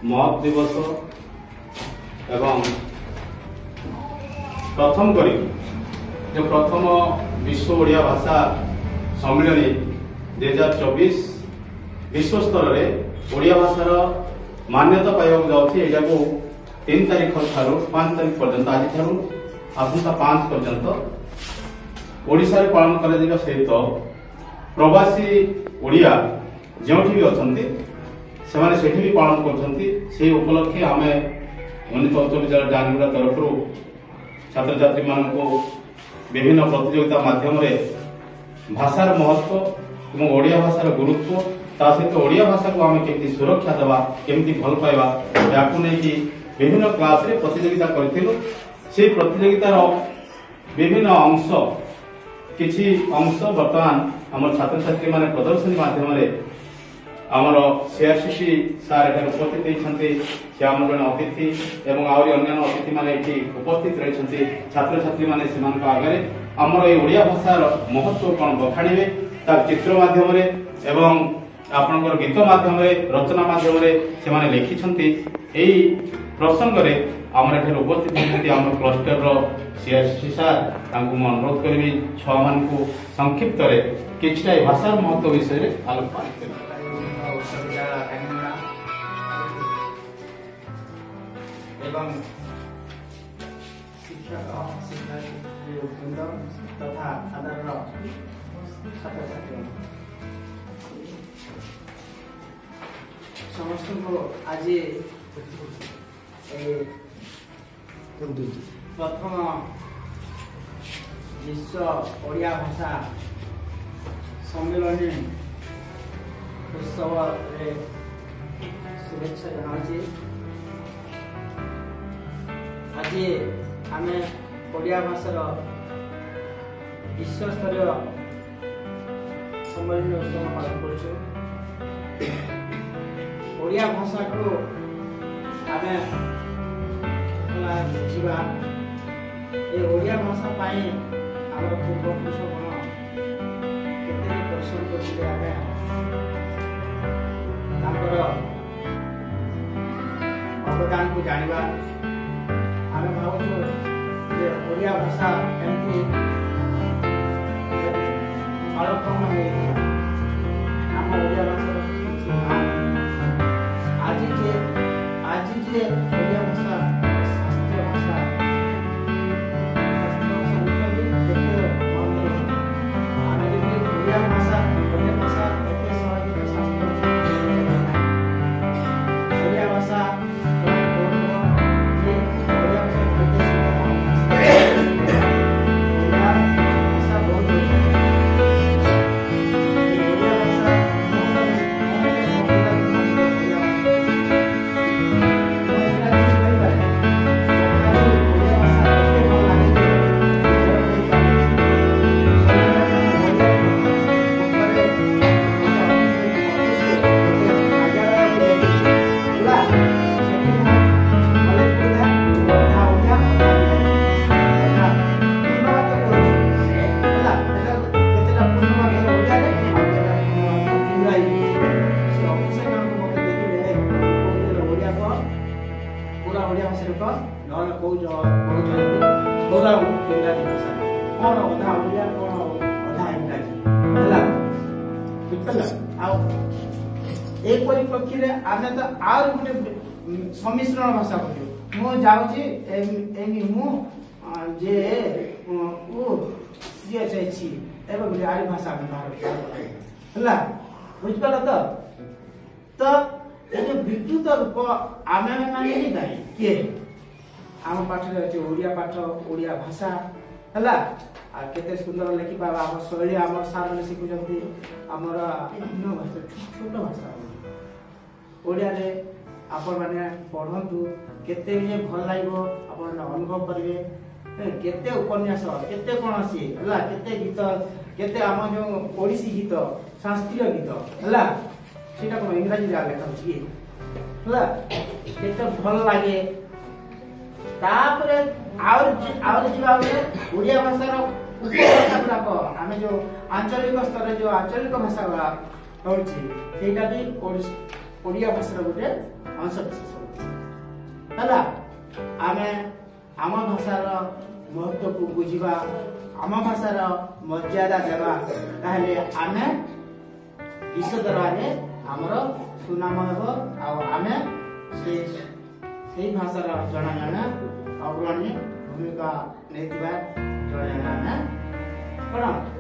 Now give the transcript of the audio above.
महत दिवस एवं प्रथम करी जो प्रथम विश्व ओडिया भाषा सम्मेलन 2024 विश्व स्तर में ओडिया भाषार मान्यता पाइबा जाऊँगी। यहाँ 3 तारीख ठारू 5 तारीख पर्यंत आज ठारू आसंता 5 पर्यंत ओडिशा रे पालन करा सहित प्रवासी ओडिया जो भी अच्छा से भी पालन कर उपलक्षे आम उन्नीत उच्च विद्यालय डांगुड़ा तरफ छात्र छात्री मान विभिन्न प्रतियोगिता माध्यम भाषार महत्व और ओडिया भाषार गुरुत्व ता सहित ओडिया भाषा को आम केमती सुरक्षा देवा केमती भल पाइबा या विभिन्न क्लास रे प्रतियोगिता करूँ। से प्रतियोगितार विभिन्न अंश किछि अंश बर्तमान आम छात्र छात्री माने प्रदर्शनी माध्यम आमर सीआरसीसी सार एठार उपस्थित होती से आम जन अतिथि एवं आहरी अन्य अतिथि माने एठी उपस्थित रही छात्र छात्री माने सेमानक आगे आमर ये ओडिया भाषार महत्व कौन बखाणीबे तार चित्र माध्यम एवं आपणकर गीत माध्यम रचना माध्यम से माने लिखिछंती एई प्रसंग रे आमर एठार उपस्थित होती आम क्लस्टर सीआरसीसी सार तांको मैं अनुरोध करी छुआ मान को संक्षिप्त रे किछटा भाषार महत्व विषय आलोकपात करें। एवं शिक्षक शिक्षावृंद तथा साधारण छात्र छात्री समस्त को आज प्रथम विश्व ओडिया भाषा सम्मेलन उत्सव शुभेच्छा जनाऊँ। आज आम ओडिया भाषार विश्व स्तरीय सम्मेलन उत्सव पालन कर ओडिया भाषा को आम देखा ये ओडिया भाषा पाई आम पूर्वपुरुष गण केते परिश्रम करते अवदान को जानिबा आम भावुँ ओडिया भाषा कहीं आलोकन आम ओडिया भाषा आज जे ओडिया भाषा शास्त्रीय भाषा ओडिया भाषा अन्य भाषा एते सहज शास्त्र ओडिया भाषा एक परिप्रेक्षी रे आमे तो आर गुटे सम्मिश्रण भाषा कहू मु जाउची एमी मु जे ओ सिए चाइछि एबे गुटे आरी भाषा व्यवहार हला बुझ पाला तो ए जो विद्युत रूप आमे माने नि दाई के आम पाठ रे अछि ओडिया पाठ ओडिया भाषा हला आ केते सुंदर लेखि बाबा हम शैली हमर सामने सिखु जंती हमर भिन्न भाषा छोट भाषा ओडिया रे आपण माने पढंतु केते जे भल लागो आपण अनुभव करिवे केते उपन्यास केते कोन आसी हला केते गीत केते हम जो ओडिसी गीत शास्त्रीय गीत हला सेटा कोन इंग्रजी रे लेखा छी हला केते भल लागे तापरे आउर जीवा ओडिया भाषार उपभाषा गुड़ाक आम जो आंचलिक स्तर जो आंचलिक भाषा गुड़ा होची सेटा भी ओडिया भाषार गोटे अंश विशेष है आमे आम भाषार महत्व को बुझा आम भाषार मर्यादा देवा ताहले आमे विश्व दरबार आमर सुनाम हेब आमे से भाषार जन जन अग्रणी भूमिका नहीं जन जन कौन